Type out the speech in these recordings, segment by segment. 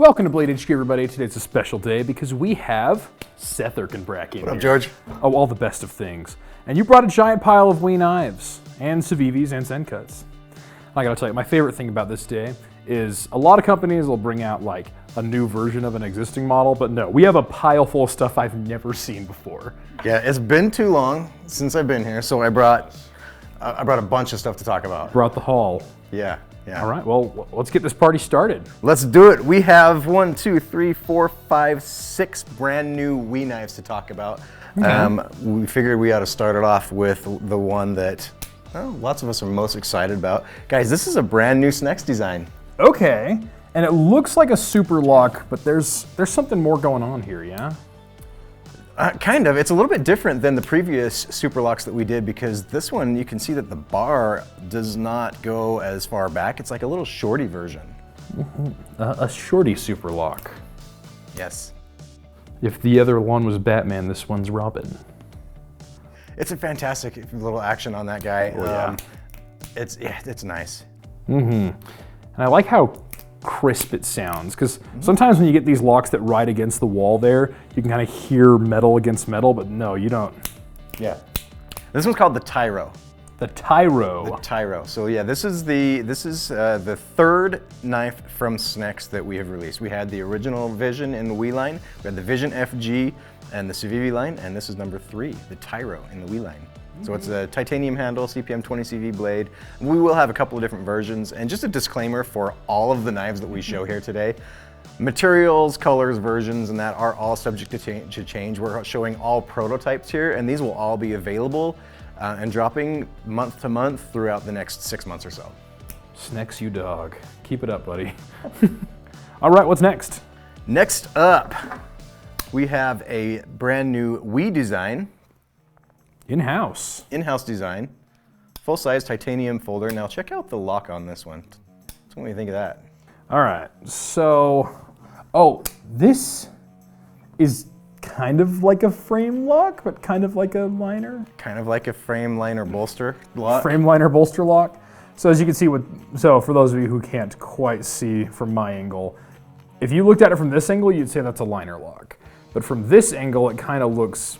Welcome to Blade HQ, everybody. Today's a special day because we have Seth Erkenbrack in here. What up, George? Oh, all the best of things. And you brought a giant pile of Wii knives and Civivis and SENCUTs. I gotta tell you, my favorite thing about this day is a lot of companies will bring out like a new version of an existing model, but no, we have a pile full of stuff I've never seen before. Yeah, it's been too long since I've been here, so I brought a bunch of stuff to talk about. Brought the haul. Yeah. All right, well, let's get this party started. Let's do it. We have 1, 2, 3, 4, 5, 6 brand new Wii knives to talk about. Okay. We figured we ought to start it off with the one that lots of us are most excited about. Guys, this is a brand new SNEX design. Okay, and it looks like a super lock, but there's something more going on here, yeah? Kind of. It's a little bit different than the previous super locks that we did because this one, you can see that the bar does not go as far back. It's like a little shorty version. A shorty super lock. Yes. If the other one was Batman, this one's Robin. It's a fantastic little action on that guy. Oh, yeah. It's nice. And I like how crisp it sounds, because sometimes when you get these locks that ride against the wall there, you can kind of hear metal against metal, but no, you don't. Yeah. This one's called the Tyro. The Tyro. The Tyro. So yeah, this is the third knife from SNEX that we have released. We had the original Vision in the Wii line, we had the Vision FG and the Civivi line, and this is number 3, the Tyro in the Wii line. So it's a titanium handle, CPM 20 CV blade. We will have a couple of different versions, and just a disclaimer for all of the knives that we show here today. Materials, colors, versions, and that are all subject to change. We're showing all prototypes here, and these will all be available and dropping month to month throughout the next 6 months or so. SNEX, you dog. Keep it up, buddy. All right, what's next? Next up, we have a brand new Wii design. In-house. In-house design. Full-size titanium folder. Now check out the lock on this one. So what do you think of that? All right, so, this is kind of like a frame lock, but kind of like a liner. Kind of like a frame liner bolster lock. Frame liner bolster lock. So as you can see, for those of you who can't quite see from my angle, if you looked at it from this angle, you'd say that's a liner lock. But from this angle, it kind of looks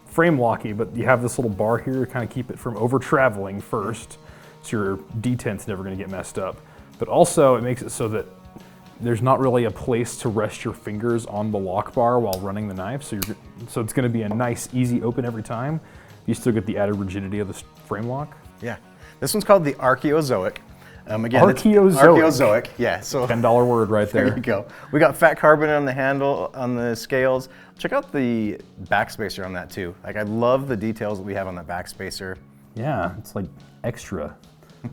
frame locky, but you have this little bar here to kind of keep it from over traveling first, so your detent's never going to get messed up. But also it makes it so that there's not really a place to rest your fingers on the lock bar while running the knife, so it's going to be a nice, easy open every time. You still get the added rigidity of the frame lock. Yeah, this one's called the Archeozoic. Again, Archeozoic. Yeah, so $10 word right there. There you go. We got fat carbon on the handle, on the scales. Check out the backspacer on that too. Like, I love the details that we have on that backspacer. Yeah, it's like extra. I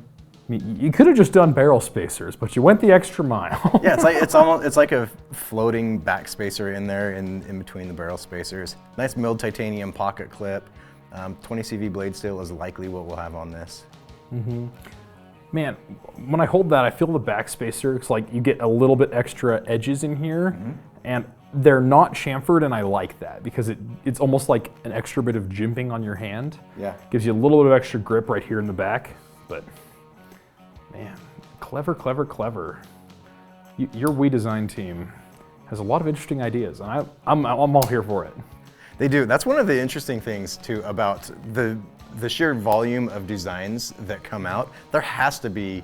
mean, you could have just done barrel spacers, but you went the extra mile. Yeah, it's like a floating backspacer in there in between the barrel spacers. Nice milled titanium pocket clip. 20 CV blade steel is likely what we'll have on this. Man, when I hold that, I feel the backspacer. It's like you get a little bit extra edges in here, and they're not chamfered, and I like that because it's almost like an extra bit of jimping on your hand. Yeah. Gives you a little bit of extra grip right here in the back, but man, clever, clever, clever. Your Wii design team has a lot of interesting ideas, and I'm all here for it. They do. That's one of the interesting things too about the sheer volume of designs that come out. There has to be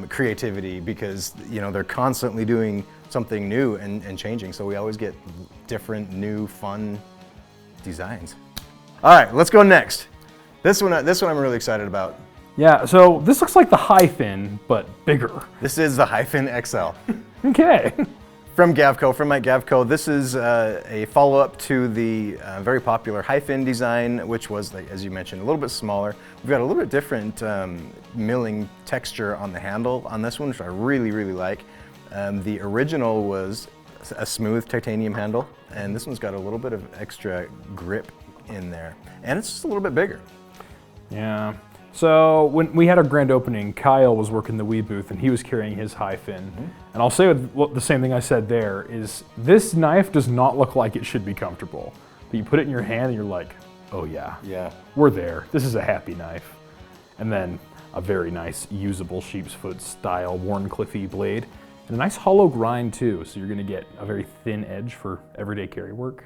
creativity because they're constantly doing something new and changing. So we always get different, new, fun designs. All right, let's go next. This one I'm really excited about. Yeah. So this looks like the Hyphen, but bigger. This is the Hyen XL. Okay. From Gavco, from Mike Gavco. This is a follow-up to the very popular Hyphen design, which was, like, as you mentioned, a little bit smaller. We've got a little bit different milling texture on the handle on this one, which I really, really like. The original was a smooth titanium handle, and this one's got a little bit of extra grip in there. And it's just a little bit bigger. Yeah. So when we had our grand opening, Kyle was working the Wii booth and he was carrying his Hyphen. And I'll say the same thing I said there is this knife does not look like it should be comfortable. But you put it in your hand and you're like, oh yeah, we're there. This is a happy knife. And then a very nice usable sheep's foot style Warncliffe blade. And a nice hollow grind too, so you're gonna get a very thin edge for everyday carry work.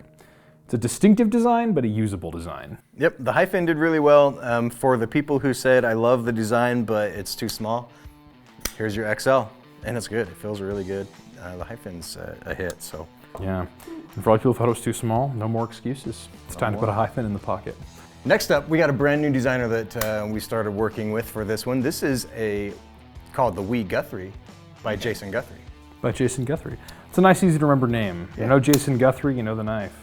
It's a distinctive design, but a usable design. Yep, the hyphen did really well. For the people who said, I love the design, but it's too small, here's your XL, and it's good. It feels really good. The hyphen's a hit, so. Yeah, and for all people who thought it was too small, no more excuses. It's time to put a hyphen in the pocket. Next up, we got a brand new designer that we started working with for this one. This is called the Wee Guthrie by Jason Guthrie. By Jason Guthrie. It's a nice, easy to remember name. Yeah. You know Jason Guthrie, you know the knife.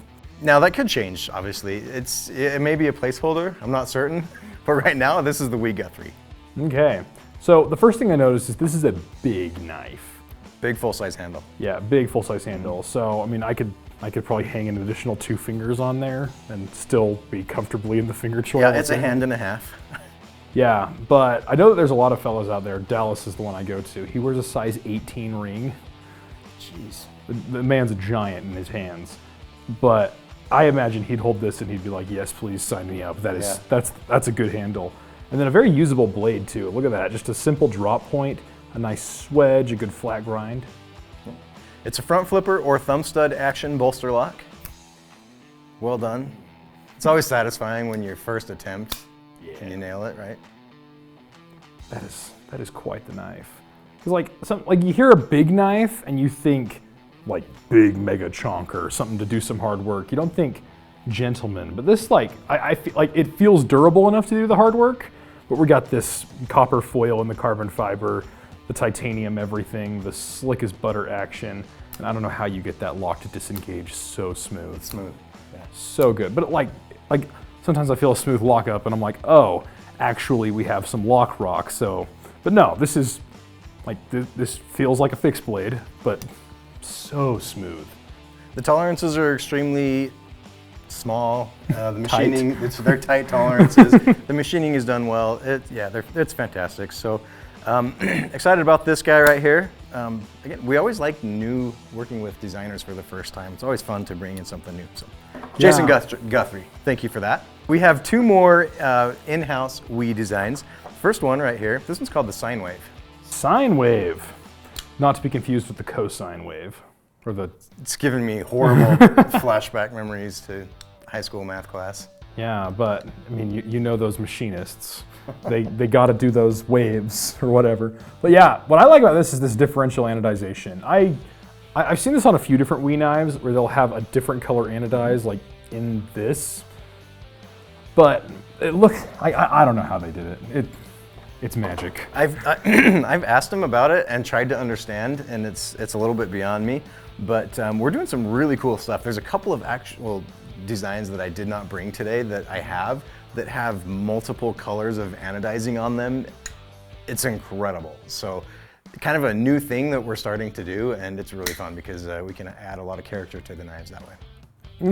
Now that could change, obviously. It may be a placeholder, I'm not certain. But right now, this is the Wee Guthrie. Okay, so the first thing I noticed is this is a big knife. Big full-size handle. Yeah, big full-size handle. So, I mean, I could probably hang an additional 2 fingers on there and still be comfortably in the finger choil. Yeah, it's a hand and a half. Yeah, but I know that there's a lot of fellas out there. Dallas is the one I go to. He wears a size 18 ring. Jeez. The man's a giant in his hands. But I imagine he'd hold this and he'd be like, yes, please sign me up. That's a good handle. And then a very usable blade too. Look at that, just a simple drop point, a nice swedge, a good flat grind. It's a front flipper or thumb stud action bolster lock. Well done. It's always satisfying when your first attempt and you nail it, right? That is quite the knife. Because like you hear a big knife and you think like big mega chonker, something to do some hard work. You don't think gentleman, but this I feel like it feels durable enough to do the hard work. But we got this copper foil in the carbon fiber, the titanium everything, the slick as butter action, and I don't know how you get that lock to disengage so smooth. Smooth, yeah. So good. But like sometimes I feel a smooth lock up and I'm like, oh, actually we have some lock rock. So, but no, this is like this feels like a fixed blade, but so smooth. The tolerances are extremely small. The machining, they're tight tolerances. The machining is done well. It's fantastic. So excited about this guy right here. Again, we always like working with designers for the first time. It's always fun to bring in something new. So, Jason Guthrie, thank you for that. We have 2 more in-house Wii designs. First one right here, this one's called the Sine Wave. Sine Wave, not to be confused with the cosine wave. It's giving me horrible flashback memories to high school math class. Yeah, but I mean, you know those machinists. They got to do those waves or whatever. But yeah, what I like about this is this differential anodization. I've seen this on a few different Wii knives where they'll have a different color anodize, like in this. But I don't know how they did it. It's magic. I've asked him about it and tried to understand, and it's a little bit beyond me. But we're doing some really cool stuff. There's a couple of actual designs that I did not bring today that I have that have multiple colors of anodizing on them. It's incredible. So kind of a new thing that we're starting to do, and it's really fun because we can add a lot of character to the knives that way.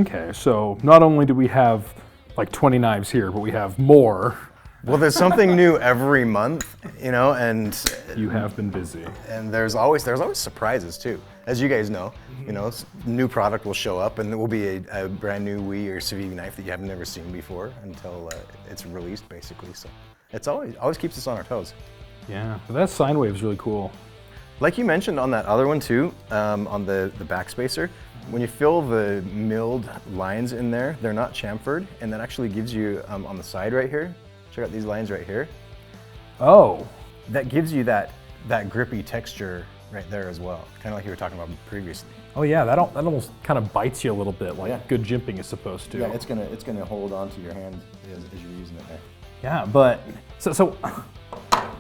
Okay, so not only do we have like 20 knives here, but we have more. Well, there's something new every month, you know, and you have been busy. And there's always surprises too. As you guys know, you know, new product will show up, and there will be a brand new Wii or Civivi knife that you have never seen before until it's released, basically. So it's always keeps us on our toes. Yeah, but that sine wave is really cool. Like you mentioned on that other one too, on the backspacer, when you fill the milled lines in there, they're not chamfered, and that actually gives you on the side right here. Check out these lines right here. Oh. That gives you that grippy texture right there as well. Kind of like you were talking about previously. Oh yeah, that almost kind of bites you a little bit, like good jimping is supposed to. Yeah, it's gonna hold onto your hand as you're using it there. Yeah, but so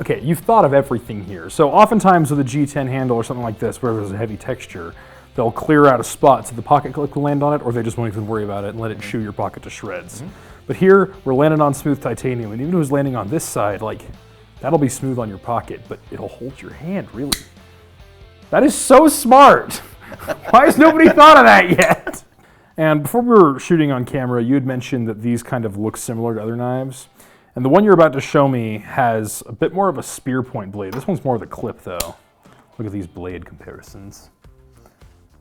okay, you've thought of everything here. So oftentimes with a G10 handle or something like this, where there's a heavy texture, they'll clear out a spot so the pocket clip will land on it, or they just won't even worry about it and let it chew your pocket to shreds. Mm-hmm. But here, we're landing on smooth titanium, and even if it was landing on this side, like, that'll be smooth on your pocket, but it'll hold your hand, really. That is so smart! Why has nobody thought of that yet? And before we were shooting on camera, you had mentioned that these kind of look similar to other knives. And the one you're about to show me has a bit more of a spear point blade. This one's more of the clip, though. Look at these blade comparisons.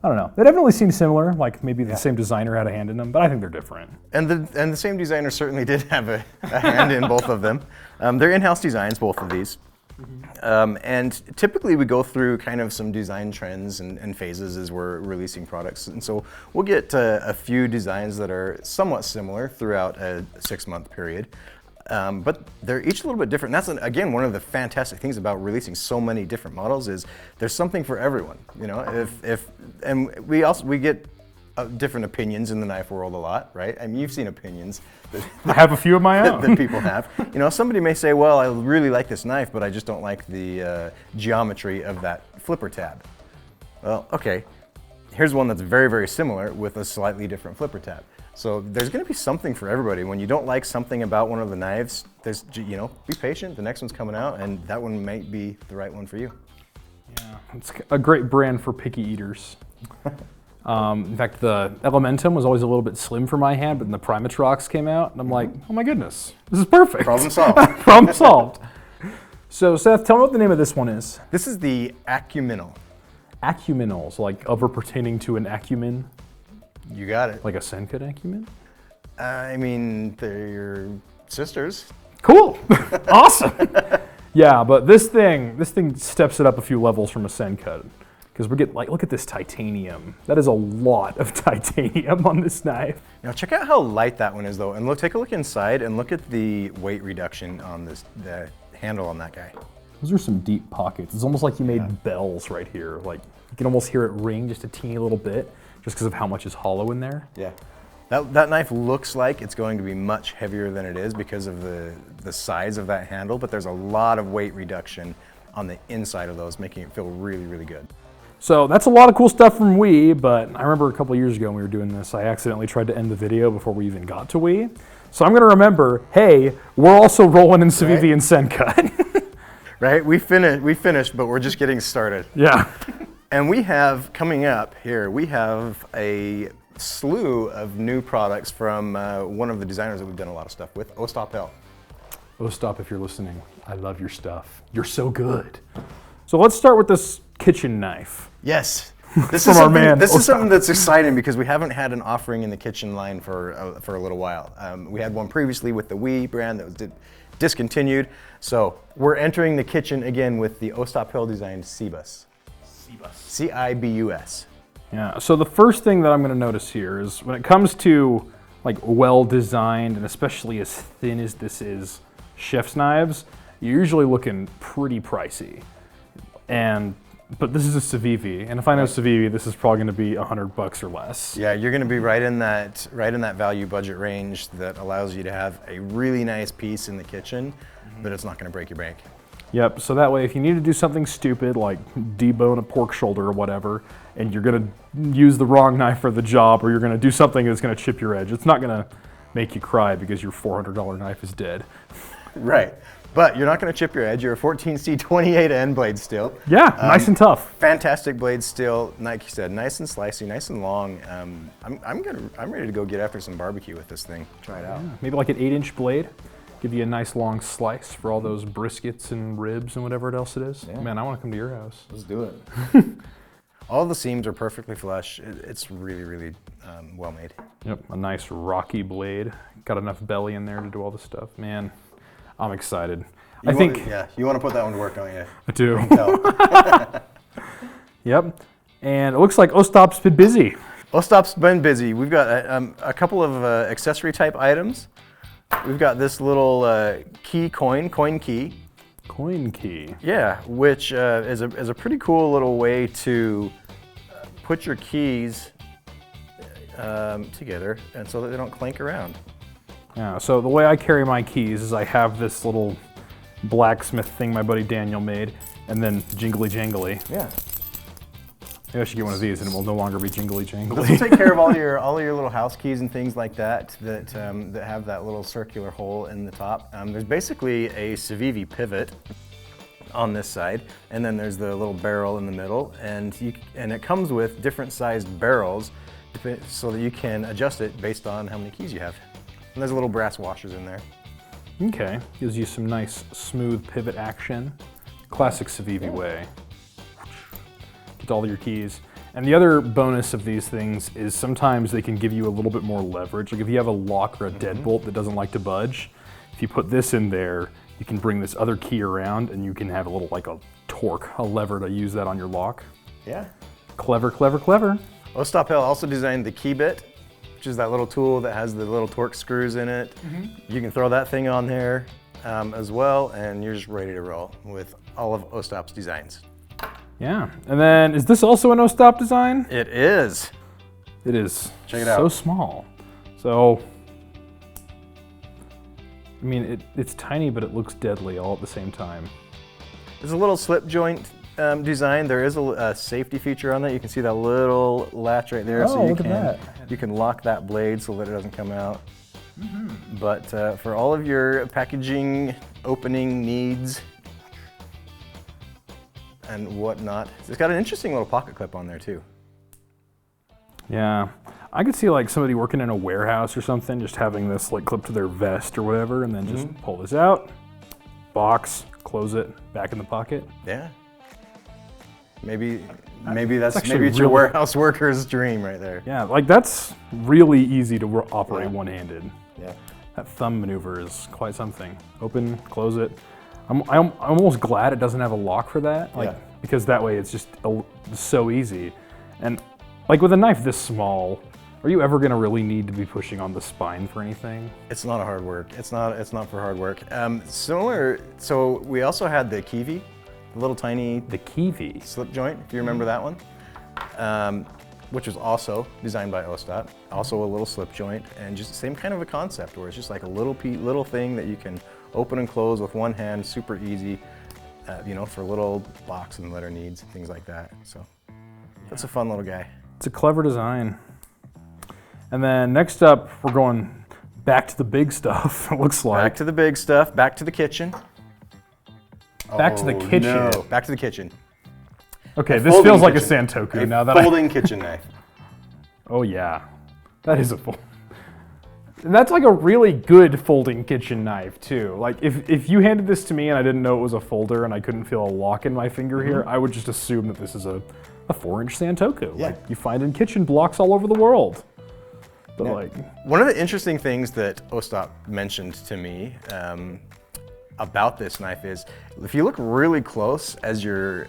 I don't know. They definitely seem similar, like maybe the same designer had a hand in them, but I think they're different. And the same designer certainly did have a hand in both of them. They're in-house designs, both of these. And typically we go through kind of some design trends and phases as we're releasing products. And so we'll get a few designs that are somewhat similar throughout a 6-month period. But they're each a little bit different. And that's, again, one of the fantastic things about releasing so many different models is there's something for everyone. You know, and we get different opinions in the knife world a lot, right? I mean, you've seen opinions. I have a few of my own. That people have. You know, somebody may say, well, I really like this knife, but I just don't like the geometry of that flipper tab. Well, okay, here's one that's very, very similar with a slightly different flipper tab. So there's gonna be something for everybody. When you don't like something about one of the knives, there's, you know, be patient, the next one's coming out, and that one might be the right one for you. Yeah, it's a great brand for picky eaters. In fact, the Elementum was always a little bit slim for my hand, but then the Primatrox came out, and I'm like, oh my goodness, this is perfect. Problem solved. Problem solved. So Seth, tell me what the name of this one is. This is the Acumenal. Acumenal, so like over pertaining to an acumen? You got it. Like a SENCUT acumen? I mean, they're your sisters. Cool, awesome. Yeah, but this thing steps it up a few levels from a SENCUT. Because we get, like, look at this titanium. That is a lot of titanium on this knife. Now check out how light that one is though, and take a look inside and look at the weight reduction on the handle on that guy. Those are some deep pockets. It's almost like you made bells right here. Like, you can almost hear it ring just a teeny little bit, just because of how much is hollow in there. Yeah. That knife looks like it's going to be much heavier than it is because of the size of that handle, but there's a lot of weight reduction on the inside of those, making it feel really, really good. So that's a lot of cool stuff from Wii, but I remember a couple years ago when we were doing this, I accidentally tried to end the video before we even got to Wii. So I'm gonna remember, hey, we're also rolling in Civivi and SENCUT. Right, we finished, but we're just getting started. Yeah. And we have, coming up here, we have a slew of new products from one of the designers that we've done a lot of stuff with, Ostop. Ostop, if you're listening, I love your stuff. You're so good. So let's start with this kitchen knife. Yes. This From is our man, this is Ostop. something that's exciting because we haven't had an offering in the kitchen line for a little while. We had one previously with the Wii brand that was discontinued. So we're entering the kitchen again with the Ostop designed Cibus. C-I-B-U-S. Yeah, so the first thing that I'm gonna notice here is when it comes to like well-designed and especially as thin as this is, chef's knives, you're usually looking pretty pricey. But this is a Civivi, and if I know Civivi, this is probably going to be $100 or less. Yeah, you're going to be right in that value budget range that allows you to have a really nice piece in the kitchen, but it's not going to break your bank. Yep. So that way, if you need to do something stupid like debone a pork shoulder or whatever, and you're going to use the wrong knife for the job, or you're going to do something that's going to chip your edge, it's not going to make you cry because your $400 knife is dead. Right. But you're not going to chip your edge. You're a 14C28N blade steel. Yeah, nice and tough. Fantastic blade steel. Like you said, nice and slicey, nice and long. I'm ready to go get after some barbecue with this thing. Try it out. Yeah, maybe like an 8-inch blade. Give you a nice long slice for all those briskets and ribs and whatever else it is. Yeah. Man, I want to come to your house. Let's do it. All the seams are perfectly flush. It's really, really well made. Yep, a nice rocky blade. Got enough belly in there to do all the stuff. Man, I'm excited. You want to put that one to work, don't you? I do. Yep, and it looks like Ostop's been busy. Ostop's been busy. We've got a couple of accessory type items. We've got this little coin key. Coin key. Yeah, which is a pretty cool little way to put your keys together, and so that they don't clank around. Yeah, so the way I carry my keys is I have this little blacksmith thing my buddy Daniel made, and then jingly jangly. Yeah. Maybe I should get one of these, and it will no longer be jingly jangly. This will take care of all your little house keys and things like that that have that little circular hole in the top. There's basically a Civivi pivot on this side, and then there's the little barrel in the middle, and it comes with different sized barrels so that you can adjust it based on how many keys you have. And there's little brass washers in there. Okay, gives you some nice smooth pivot action. Classic Civivi way. Get all your keys. And the other bonus of these things is sometimes they can give you a little bit more leverage. Like if you have a lock or a deadbolt that doesn't like to budge, if you put this in there, you can bring this other key around and you can have a little, like a torque, a lever to use that on your lock. Yeah. Clever, clever, clever. Ostop also designed the key bit, which is that little tool that has the little torque screws in it. You can throw that thing on there as well, and you're just ready to roll with all of Ostop's designs. Yeah, and then is this also an Ostop design? It is. It is. Check it So out. small. So, I mean, it's tiny, but it looks deadly all at the same time. There's a little slip joint design. There is a safety feature on that. You can see that little latch right there. Oh, look at that. You can lock that blade so that it doesn't come out. But for all of your packaging opening needs and whatnot, it's got an interesting little pocket clip on there too. Yeah, I could see like somebody working in a warehouse or something, just having this like clip to their vest or whatever, and then just pull this out, box, close it, back in the pocket. Yeah. Maybe it's actually your really- warehouse worker's dream right there. Yeah, like that's really easy to operate one-handed. Yeah. That thumb maneuver is quite something. Open, close it. I'm almost glad it doesn't have a lock for that, like, Yeah. because that way it's just so easy. And like with a knife this small, are you ever gonna really need to be pushing on the spine for anything? It's not a hard work. It's not for hard work. Similar. So we also had the Civivi, the little tiny The Civivi. slip joint, if you remember that one, which was also designed by Ostop. Also a little slip joint, and just the same kind of a concept where it's just like a little thing that you can open and close with one hand, super easy, you know, for little box and letter needs, things like that. So that's a fun little guy. It's a clever design. And then next up, we're going back to the big stuff, it looks like. Back to the big stuff, back to the kitchen. Back to the kitchen. No. Back to the kitchen. Okay, this folding feels like kitchen. a Santoku A now that folding kitchen knife. Oh yeah, that is a fold. And that's like a really good folding kitchen knife too. Like if you handed this to me and I didn't know it was a folder and I couldn't feel a lock in my finger here, I would just assume that this is a 4-inch Santoku. Yeah. Like you find in kitchen blocks all over the world. But like, One of the interesting things that Ostop mentioned to me about this knife is, if you look really close as you're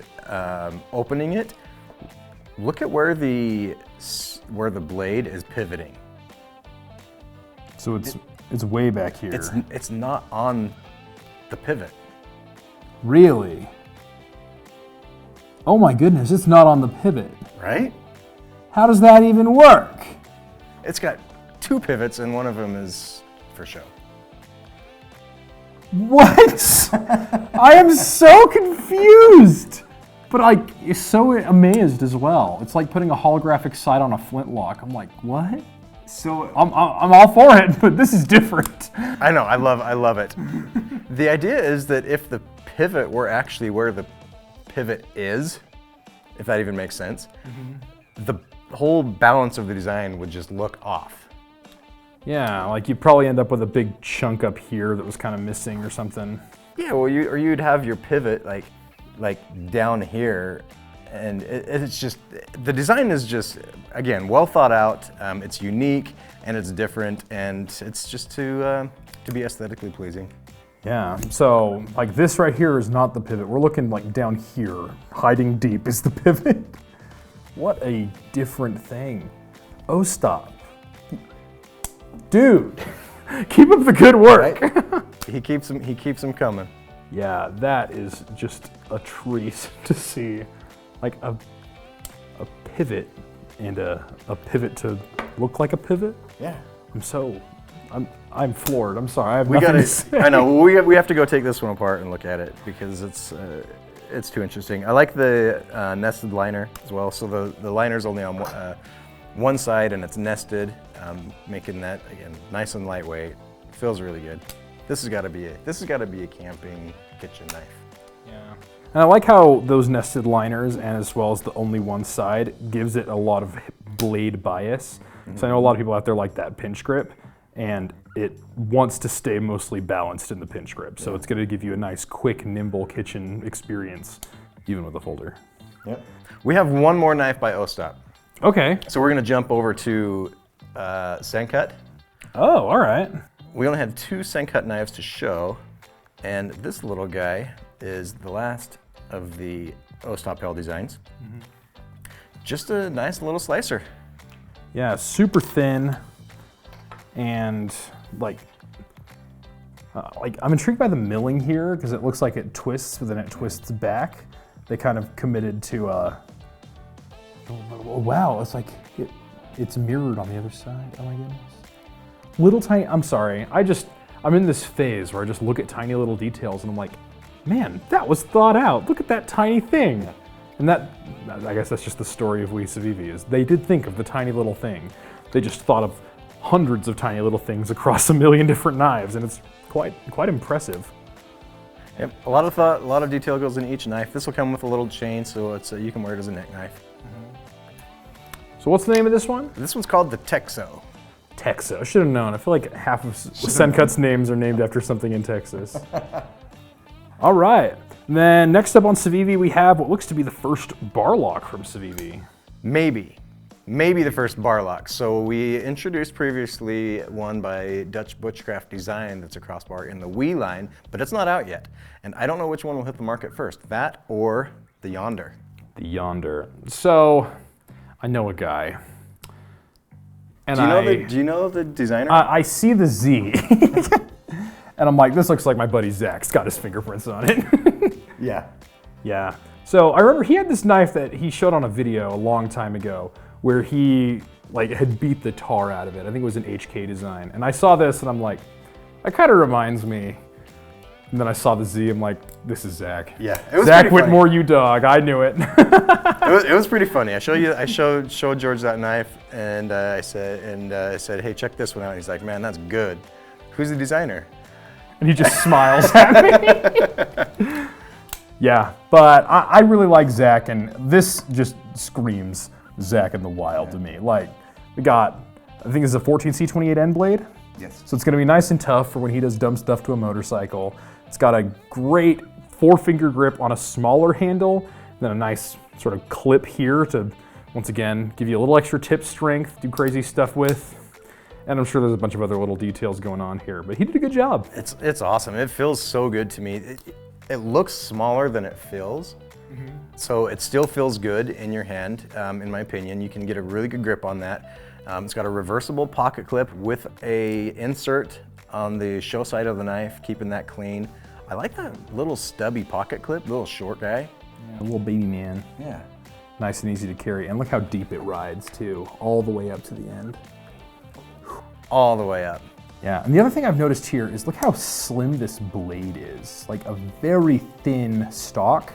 opening it, look at where the blade is pivoting. so it's way back here. It's not on the pivot. Really? Oh my goodness, it's not on the pivot. Right? How does that even work? It's got 2 pivots and one of them is for show. What? I am so confused. But I'm so amazed as well. It's like putting a holographic sight on a flintlock. I'm like, what? So I'm all for it, but this is different. I know, I love it. The idea is that if the pivot were actually where the pivot is, if that even makes sense, the whole balance of the design would just look off. Yeah, like you'd probably end up with a big chunk up here that was kind of missing or something. Yeah, well, you'd have your pivot like down here, and it's just, the design is just, again, well thought out. It's unique and it's different, and it's just to be aesthetically pleasing. Yeah, so like this right here is not the pivot. We're looking like down here, hiding deep is the pivot. What a different thing. Ostop. Dude, keep up the good work. Right? He keeps them coming. Yeah, that is just a treat to see. Like a pivot and a pivot to look like a pivot. Yeah. I'm floored. I'm sorry. I have nothing to say. I know. We have to go take this one apart and look at it because it's too interesting. I like the nested liner as well. So the liner's only on one side and it's nested, making that again nice and lightweight. Feels really good. This has got to be a camping kitchen knife. Yeah. And I like how those nested liners and as well as the only one side gives it a lot of blade bias. So I know a lot of people out there like that pinch grip, and it wants to stay mostly balanced in the pinch grip. So it's going to give you a nice, quick, nimble kitchen experience, even with a folder. Yep. We have one more knife by Ostop. Okay. So we're going to jump over to SENCUT. Oh, all right. We only have 2 SENCUT knives to show, And this little guy is the last of the Ostop L designs. Just a nice little slicer. Yeah, super thin, and like I'm intrigued by the milling here because it looks like it twists, but then it twists back. They kind of committed to, oh, wow, it's like it's mirrored on the other side. Oh my goodness. Little tiny, I'm sorry, I'm in this phase where I just look at tiny little details and I'm like, man, that was thought out. Look at that tiny thing. And that, I guess that's just the story of Civivi, is they did think of the tiny little thing. They just thought of hundreds of tiny little things across a million different knives, and it's quite impressive. Yep, a lot of thought, a lot of detail goes in each knife. This will come with a little chain, so it's you can wear it as a neck knife. So what's the name of this one? This one's called the Texo. Texo, should have known. I feel like half of SENCUT's names are named after something in Texas. All right, then next up on Civivi, we have what looks to be the first barlock from Civivi. Maybe the first barlock. So we introduced previously one by Dutch Butchcraft Design that's a crossbar in the Wii line, but it's not out yet. And I don't know which one will hit the market first, that or the Yonder. The Yonder. So, I know a guy. And do you know the designer? I see the Z. And I'm like, this looks like my buddy Zach's got his fingerprints on it. Yeah. Yeah. So I remember he had this knife that he showed on a video a long time ago where he had beat the tar out of it. I think it was an HK design. And I saw this and I'm like, that kind of reminds me. And then I saw the Z, I'm like, this is Zach. Yeah, it was Zach Whitmore, you dog, I knew it. It was pretty funny. I showed George that knife and I said, hey, check this one out. He's like, man, that's good. Who's the designer? And he just smiles at me. Yeah, but I really like Zach, and this just screams Zach in the wild to me. Like, we got, I think it's a 14C28N blade. Yes. So it's gonna be nice and tough for when he does dumb stuff to a motorcycle. It's got a great 4-finger grip on a smaller handle, then a nice sort of clip here to, once again, give you a little extra tip strength, do crazy stuff with. And I'm sure there's a bunch of other little details going on here, but he did a good job. It's awesome. It feels so good to me. It looks smaller than it feels, so it still feels good in your hand, in my opinion. You can get a really good grip on that. It's got a reversible pocket clip with a insert on the show side of the knife, keeping that clean. I like that little stubby pocket clip, little short guy. Yeah, a little baby man. Yeah. Nice and easy to carry, and look how deep it rides too, all the way up to the end. All the way up. Yeah, and the other thing I've noticed here is look how slim this blade is. Like a very thin stock,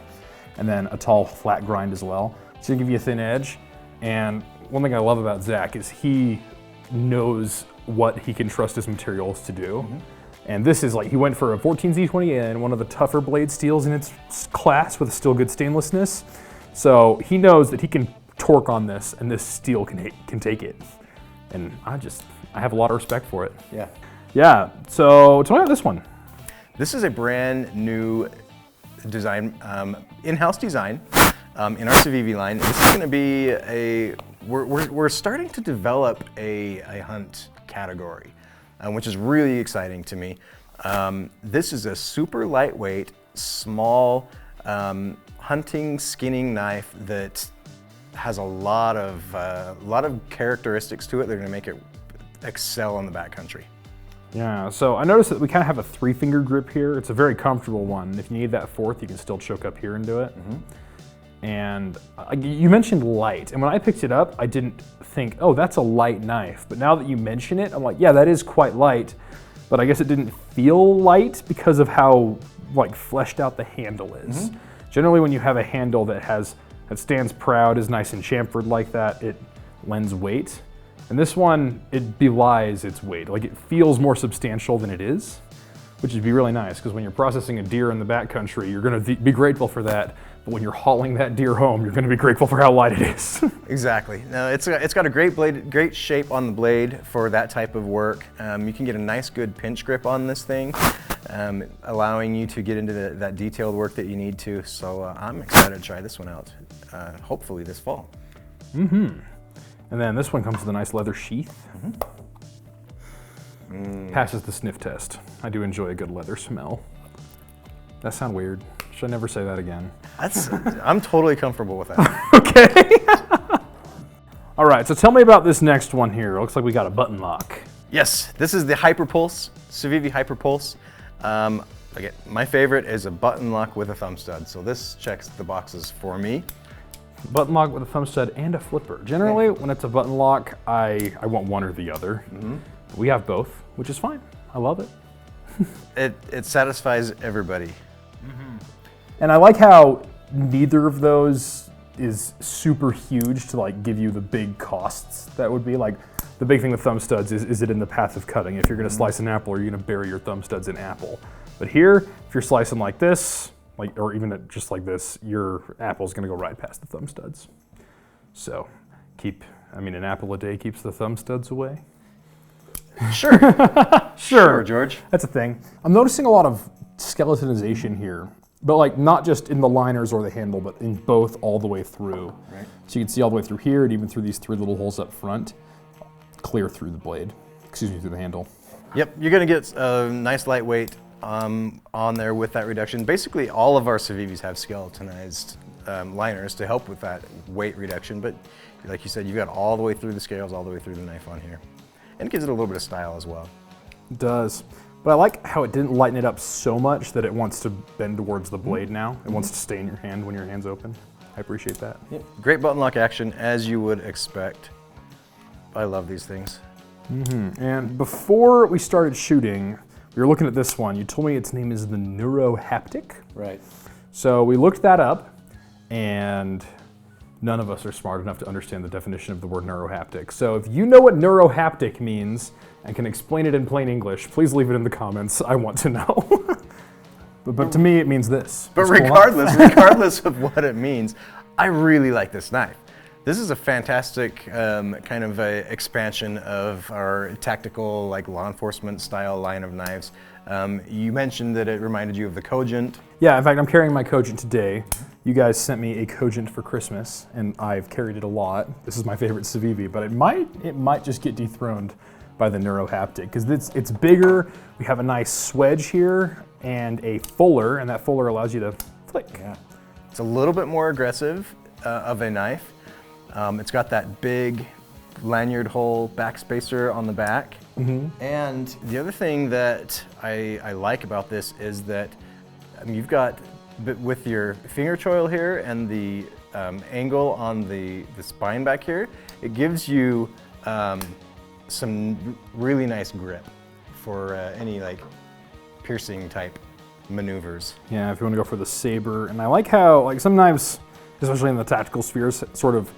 and then a tall flat grind as well. So give you a thin edge. And one thing I love about Zach is he knows what he can trust his materials to do. And this is he went for a 14Z20N, one of the tougher blade steels in its class with still good stainlessness. So he knows that he can torque on this, and this steel can take it. And I have a lot of respect for it. Yeah. Yeah, so tell me about this one. This is a brand new design, in-house design in our Civivi line. This is going to be we're starting to develop a hunt category, which is really exciting to me. This is a super lightweight, small hunting skinning knife that has a lot of characteristics to it that are going to make it excel in the backcountry. Yeah, so I noticed that we kind of have a 3-finger grip here. It's a very comfortable one. If you need that 4th, you can still choke up here and do it. And you mentioned light, and when I picked it up, I didn't think, oh, that's a light knife. But now that you mention it, I'm like, yeah, that is quite light. But I guess it didn't feel light because of how fleshed out the handle is. Generally, when you have a handle that stands proud, is nice and chamfered like that, it lends weight. And this one, it belies its weight. It feels more substantial than it is, which would be really nice because when you're processing a deer in the backcountry, you're going to be grateful for that. But when you're hauling that deer home, you're going to be grateful for how light it is. Exactly. No, it's got a great blade, great shape on the blade for that type of work. You can get a nice, good pinch grip on this thing, allowing you to get into that detailed work that you need to. So I'm excited to try this one out, hopefully this fall. And then this one comes with a nice leather sheath. Passes the sniff test. I do enjoy a good leather smell. That sounds weird. Should I never say that again? I'm totally comfortable with that. Okay. All right, so tell me about this next one here. It looks like we got a button lock. Yes, this is the Hyperpulse, Civivi Hyperpulse. Again, my favorite is a button lock with a thumb stud. So this checks the boxes for me. Button lock with a thumb stud and a flipper. Generally, when it's a button lock, I want one or the other. We have both, which is fine. I love it. It satisfies everybody. And I like how neither of those is super huge to like give you the big costs that would be. Like the big thing with thumb studs is it in the path of cutting? If you're gonna slice an apple, are you gonna bury your thumb studs in apple? But here, if you're slicing like this, or even just like this, your apple's gonna go right past the thumb studs. So an apple a day keeps the thumb studs away. Sure. Sure, George. That's a thing. I'm noticing a lot of skeletonization here, but like not just in the liners or the handle, but in both all the way through. Right. So you can see all the way through here and even through these 3 little holes up front, clear through the blade, through the handle. Yep, you're gonna get a nice lightweight on there with that reduction. Basically, all of our Civivis have skeletonized liners to help with that weight reduction, but like you said, you've got all the way through the scales, all the way through the knife on here. And it gives it a little bit of style as well. It does. But I like how it didn't lighten it up so much that it wants to bend towards the blade now. It wants to stay in your hand when your hand's open. I appreciate that. Yep. Great button lock action, as you would expect. I love these things. And before we started shooting, we were looking at this one. You told me its name is the Neuroptic. Right. So we looked that up, and none of us are smart enough to understand the definition of the word neurohaptic. So if you know what neurohaptic means and can explain it in plain English, please leave it in the comments. I want to know. but to me, it means this. But regardless of what it means, I really like this knife. This is a fantastic kind of a expansion of our tactical, like law enforcement style line of knives. You mentioned that it reminded you of the Cogent. Yeah, in fact, I'm carrying my Cogent today. You guys sent me a Cogent for Christmas, and I've carried it a lot. This is my favorite Civivi, but it might just get dethroned by the Neurohaptic because it's bigger. We have a nice swedge here and a fuller, and that fuller allows you to flick. Yeah. It's a little bit more aggressive of a knife. It's got that big lanyard hole backspacer on the back. And the other thing that I like about this is that you've got, with your finger choil here and the angle on the spine back here, it gives you some really nice grip for any like piercing type maneuvers. Yeah, if you want to go for the saber. And I like how like some knives, especially in the tactical spheres, sort of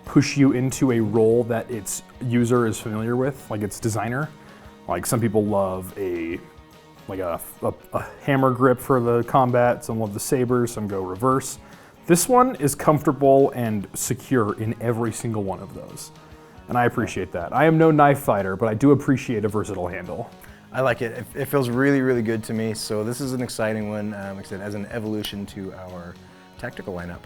push you into a role that its user is familiar with, like its designer. Like some people love a hammer grip for the combat, some love the saber, some go reverse. This one is comfortable and secure in every single one of those. And I appreciate that. I am no knife fighter, but I do appreciate a versatile handle. I like it. It feels really, really good to me. So this is an exciting one, like I said, as an evolution to our tactical lineup.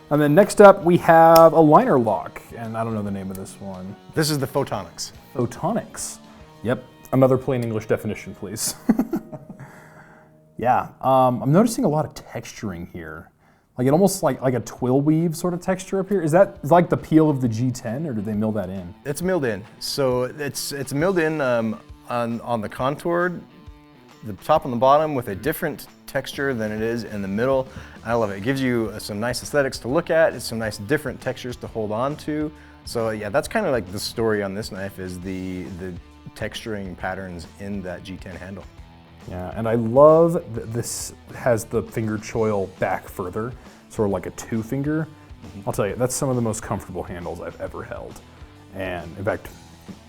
And then next up, we have a liner lock, and I don't know the name of this one. This is the Photonics. Photonics. Yep. Another plain English definition, please. Yeah. I'm noticing a lot of texturing here. Like it almost like a twill weave sort of texture up here. Is that like the peel of the G10, or did they mill that in? It's milled in. So it's milled in on the contour, the top and the bottom, with a different texture than it is in the middle. I love it. It gives you some nice aesthetics to look at. It's some nice different textures to hold on to. So yeah, that's kind of like the story on this knife, is the texturing patterns in that G10 handle. Yeah, and I love that this has the finger choil back further, sort of like a 2-finger. I'll tell you, that's some of the most comfortable handles I've ever held. And in fact,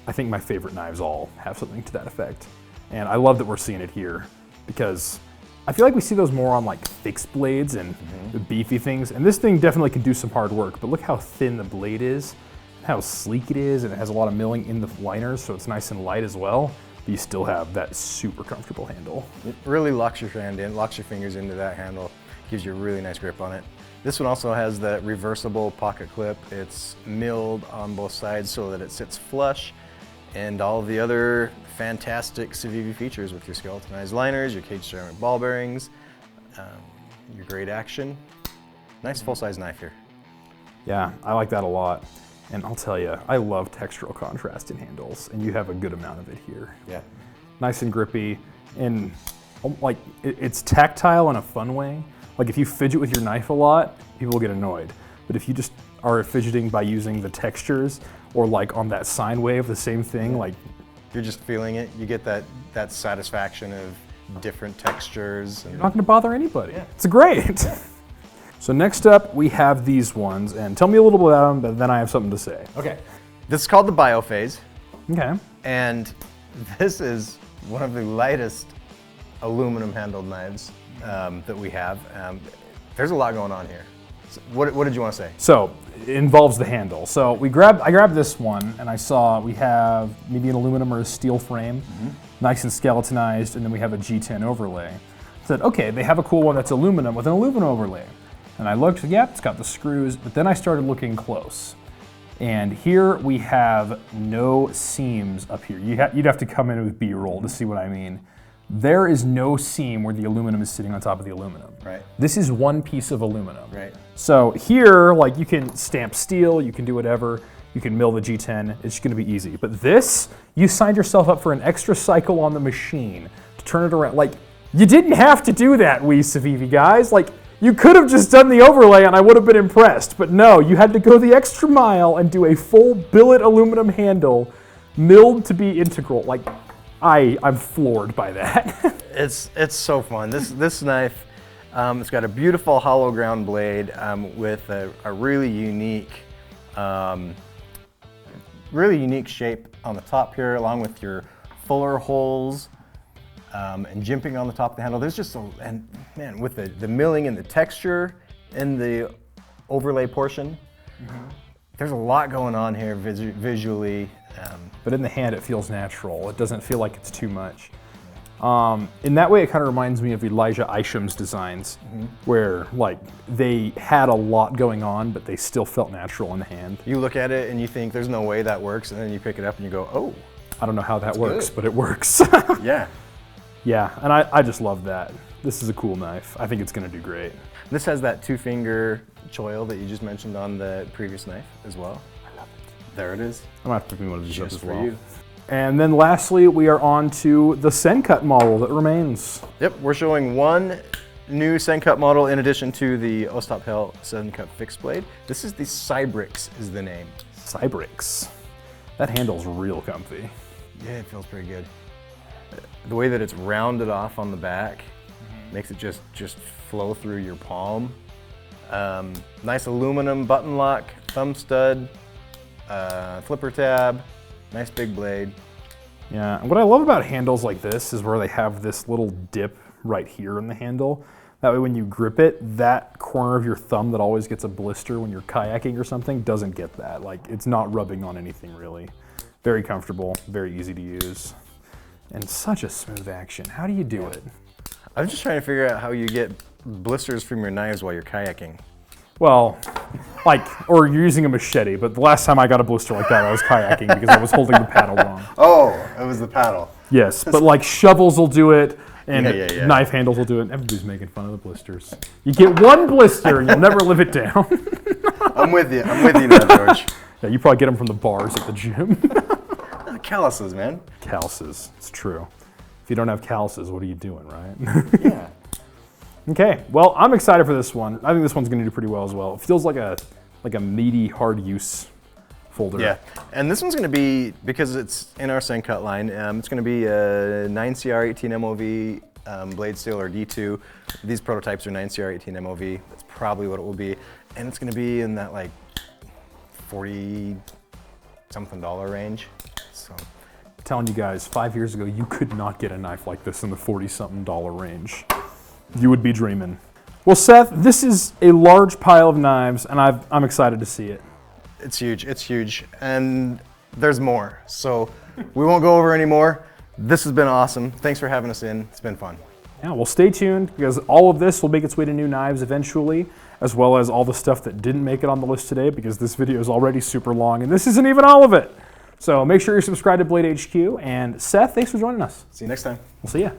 I think my favorite knives all have something to that effect. And I love that we're seeing it here, because I feel like we see those more on like fixed blades and the beefy things. And this thing definitely can do some hard work, but look how thin the blade is, how sleek it is, and it has a lot of milling in the liners, so it's nice and light as well. But you still have that super comfortable handle. It really locks your hand in, locks your fingers into that handle, gives you a really nice grip on it. This one also has that reversible pocket clip. It's milled on both sides so that it sits flush. and all of the other fantastic Civivi features with your skeletonized liners, your cage ceramic ball bearings, your great action. Nice full-size knife here. Yeah, I like that a lot. And I'll tell you, I love textural contrast in handles, and you have a good amount of it here. Yeah. Nice and grippy, and like it's tactile in a fun way. Like if you fidget with your knife a lot, people get annoyed. But if you just are fidgeting by using the textures, or like on that sine wave, the same thing, like you're just feeling it. You get that satisfaction of different textures. You're not going to bother anybody. Yeah. It's great. So next up, we have these ones, and tell me a little bit about them, but then I have something to say. Okay. This is called the Biofase. Okay. And this is one of the lightest aluminum handled knives that we have. There's a lot going on here. So what did you want to say? So it involves the handle. So I grabbed this one, and I saw we have maybe an aluminum or a steel frame, nice and skeletonized, and then we have a G10 overlay. I said, okay, they have a cool one that's aluminum with an aluminum overlay. And I looked, yeah, it's got the screws, but then I started looking close. And here we have no seams up here. You'd have to come in with B-roll to see what I mean. There is no seam where the aluminum is sitting on top of the aluminum. Right. This is one piece of aluminum. Right. So here, like you can stamp steel, you can do whatever, you can mill the G10, it's gonna be easy. But this, you signed yourself up for an extra cycle on the machine to turn it around. Like, you didn't have to do that, we Civivi guys. Like, you could have just done the overlay and I would have been impressed, but no, you had to go the extra mile and do a full billet aluminum handle milled to be integral. Like, I'm floored by that. It's so fun. This knife, it's got a beautiful hollow ground blade with a really unique shape on the top here, along with your fuller holes. And jimping on the top of the handle. There's just man, with the milling and the texture in the overlay portion, there's a lot going on here visually. But in the hand, it feels natural. It doesn't feel like it's too much. In that way, it kind of reminds me of Elijah Isham's designs, where like they had a lot going on, but they still felt natural in the hand. You look at it and you think there's no way that works, and then you pick it up and you go, oh. I don't know how that works, but it works. Yeah. Yeah, and I just love that. This is a cool knife. I think it's gonna do great. This has that 2-finger choil that you just mentioned on the previous knife as well. I love it. There it is. I'm gonna have to pick me one of these up as well. You. And then lastly, we are on to the SENCUT model that remains. Yep, we're showing one new SENCUT model in addition to the Ostop SENCUT fixed blade. This is the Cybrix is the name. Cybrix. That handle's real comfy. Yeah, it feels pretty good. The way that it's rounded off on the back makes it just flow through your palm. Nice aluminum button lock, thumb stud, flipper tab, nice big blade. Yeah, and what I love about handles like this is where they have this little dip right here in the handle. That way when you grip it, that corner of your thumb that always gets a blister when you're kayaking or something doesn't get that. Like, it's not rubbing on anything really. Very comfortable, very easy to use. And such a smooth action. How do you do it? I'm just trying to figure out how you get blisters from your knives while you're kayaking. Well, like, or you're using a machete, but the last time I got a blister like that, I was kayaking because I was holding the paddle wrong. Oh, it was the paddle. Yes, but like shovels will do it, and yeah. knife handles will do it. Everybody's making fun of the blisters. You get one blister and you'll never live it down. I'm with you now, George. Yeah, you probably get them from the bars at the gym. Calluses, man. Calluses, it's true. If you don't have calluses, what are you doing, right? Yeah. Okay, well, I'm excited for this one. I think this one's gonna do pretty well as well. It feels like a meaty, hard use folder. Yeah, and this one's gonna be, because it's in our SENCUT line, it's gonna be a 9CR18 MOV blade steel or D2. These prototypes are 9CR18 MOV. That's probably what it will be. And it's gonna be in that like $40-something range. So, I'm telling you guys, 5 years ago, you could not get a knife like this in the $40-something range. You would be dreaming. Well, Seth, this is a large pile of knives, and I'm excited to see it. It's huge, and there's more. So we won't go over any more. This has been awesome. Thanks for having us in. It's been fun. Yeah, well, stay tuned, because all of this will make its way to new knives eventually, as well as all the stuff that didn't make it on the list today, because this video is already super long, and this isn't even all of it. So make sure you're subscribed to Blade HQ. And Seth, thanks for joining us. See you next time. We'll see ya.